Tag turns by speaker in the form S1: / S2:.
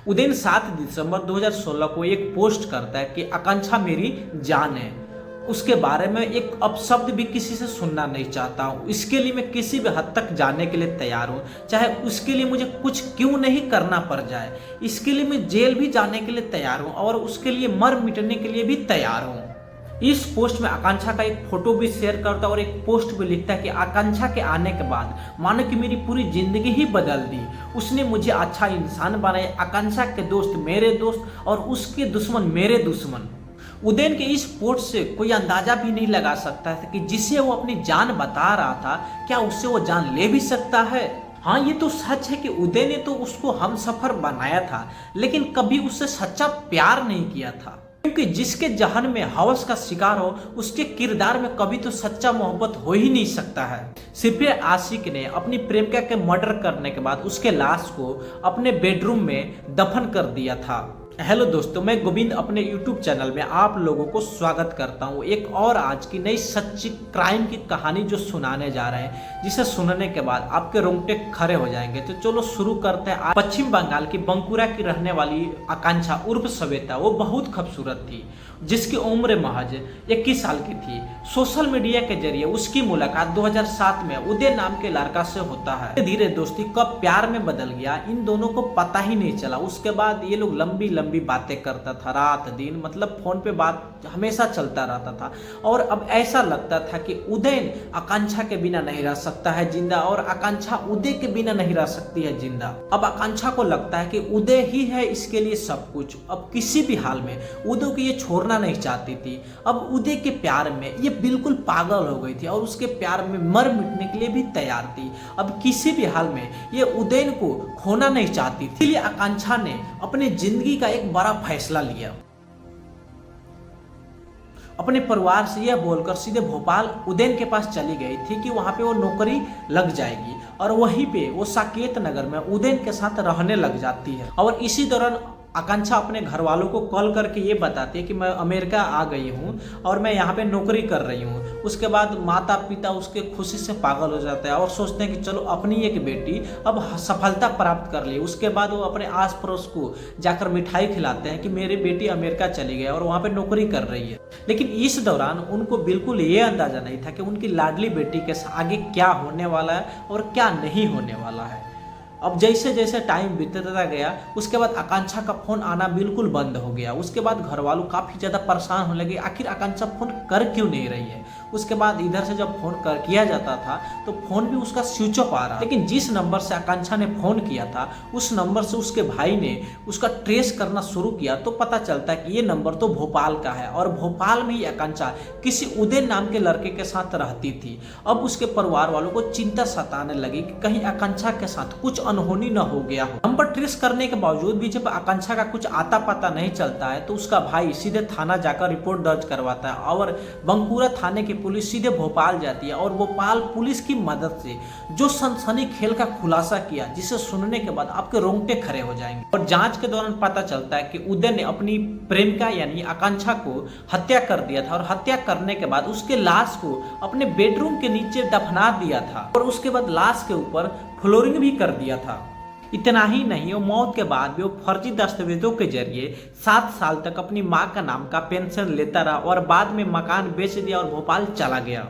S1: उदयन 7 दिसंबर 2016 को एक पोस्ट करता है कि आकांक्षा मेरी जान है। उसके बारे में एक अपशब्द भी किसी से सुनना नहीं चाहता हूँ। इसके लिए मैं किसी भी हद तक जाने के लिए तैयार हूँ, चाहे उसके लिए मुझे कुछ क्यों नहीं करना पड़ जाए। इसके लिए मैं जेल भी जाने के लिए तैयार हूँ और उसके लिए मर मिटने के लिए भी तैयार हूँ। इस पोस्ट में आकांक्षा का एक फोटो भी शेयर करता है और एक पोस्ट भी लिखता है कि आकांक्षा के आने के बाद मानो कि मेरी पूरी जिंदगी ही बदल दी। उसने मुझे अच्छा इंसान बनाया। आकांक्षा के दोस्त मेरे दोस्त और उसके दुश्मन मेरे दुश्मन। उदयन के इस पोस्ट से कोई अंदाजा भी नहीं लगा सकता था कि जिसे वो अपनी जान बता रहा था, क्या उससे वो जान ले भी सकता है। हाँ, ये तो सच है कि उदय ने तो उसको हमसफर बनाया था, लेकिन कभी उससे सच्चा प्यार नहीं किया था। क्योंकि जिसके जहन में हवस का शिकार हो, उसके किरदार में कभी तो सच्चा मोहब्बत हो ही नहीं सकता है। सिर्फ आशिक ने अपनी प्रेमिका के मर्डर करने के बाद उसके लाश को अपने बेडरूम में दफन कर दिया था। हेलो दोस्तों, मैं गोविंद अपने YouTube चैनल में आप लोगों को स्वागत करता हूं। एक और आज की नई सच्ची क्राइम की कहानी जो सुनाने जा रहे हैं, जिसे सुनने के बाद आपके रोंगटे खड़े हो जाएंगे। तो चलो शुरू करते हैं। पश्चिम बंगाल की बंकुरा की रहने वाली आकांक्षा उर्फ श्वेता वो बहुत खूबसूरत थी, जिसकी उम्र महज 21 साल की थी। सोशल मीडिया के जरिए उसकी मुलाकात 2007 में उदय नाम के लड़का से होता है। धीरे दोस्ती कब प्यार में बदल गया, इन दोनों को पता ही नहीं चला। उसके बाद ये लोग लंबी लंबी बातें करता था, रात दिन, मतलब फोन पे बात हमेशा चलता रहता था। और अब ऐसा लगता था कि उदय आकांक्षा के बिना नहीं रह सकता है जिंदा, और आकांक्षा उदय के बिना नहीं रह सकती है जिंदा। अब आकांक्षा को लगता है कि उदय ही है इसके लिए सब कुछ। अब किसी भी हाल में उदय को ये छोड़ना नहीं चाहती थी। अब उदय के प्यार में ये बिल्कुल पागल हो गई थी और उसके प्यार में मर मिटने के लिए भी तैयार थी। अब किसी भी हाल में ये उदय को खोना नहीं चाहती थी। इसलिए आकांक्षा ने अपनी जिंदगी का एक बड़ा फैसला लिया। अपने परिवार से यह बोलकर सीधे भोपाल उदयन के पास चली गई थी कि वहां पे वो नौकरी लग जाएगी और वहीं पे वो साकेत नगर में उदयन के साथ रहने लग जाती है। और इसी दौरान आकांक्षा अपने घर वालों को कॉल करके ये बताती है कि मैं अमेरिका आ गई हूँ और मैं यहाँ पे नौकरी कर रही हूँ। उसके बाद माता पिता उसके खुशी से पागल हो जाते हैं और सोचते हैं कि चलो अपनी एक बेटी अब सफलता प्राप्त कर ली। उसके बाद वो अपने आस पड़ोस को जाकर मिठाई खिलाते हैं कि मेरी बेटी अमेरिका चली गई और वहाँ पे नौकरी कर रही है। लेकिन इस दौरान उनको बिल्कुल ये अंदाजा नहीं था कि उनकी लाडली बेटी के आगे क्या होने वाला है और क्या नहीं होने वाला है। अब जैसे जैसे टाइम बीतता गया, उसके बाद आकांक्षा का फोन आना बिल्कुल बंद हो गया। उसके बाद घर वालों काफ़ी ज़्यादा परेशान होने लगे, आखिर आकांक्षा फोन कर क्यों नहीं रही है। उसके बाद इधर से जब फोन कर किया जाता था तो फोन भी उसका स्विच ऑफ आ रहा। लेकिन जिस नंबर से आकांक्षा ने फोन किया था, उस नंबर से उसके भाई ने उसका ट्रेस करना शुरू किया तो पता चलता है कि ये नंबर तो भोपाल का है और भोपाल में ही आकांक्षा किसी उदय नाम के लड़के के साथ रहती थी। अब उसके परिवार वालों को चिंता सताने लगी कि कहीं आकांक्षा के साथ कुछ अनहोनी न हो गया हो। नंबर ट्रेस करने के बावजूद भी जब आकांक्षा का कुछ आता पता नहीं चलता है तो उसका भाई सीधे थाना जाकर रिपोर्ट दर्ज करवाता है और बंकुरा थाने की पुलिस सीधे भोपाल जाती है। और भोपाल पुलिस की मदद से जो सनसनी खेल का खुलासा किया, जिसे सुनने के बाद आपके रोंगटे खड़े हो जाएंगे। और जांच के दौरान पता चलता है कि उदय ने अपनी प्रेमिका यानी आकांक्षा को हत्या कर दिया था और हत्या करने के बाद उसके लाश को अपने बेडरूम के नीचे दफना दिया था और उसके बाद लाश के ऊपर फ्लोरिंग भी कर दिया था। इतना ही नहीं, वो मौत के बाद भी वो फर्जी दस्तावेजों के जरिए 7 साल तक अपनी मां का नाम का पेंशन लेता रहा और बाद में मकान बेच दिया और भोपाल चला गया।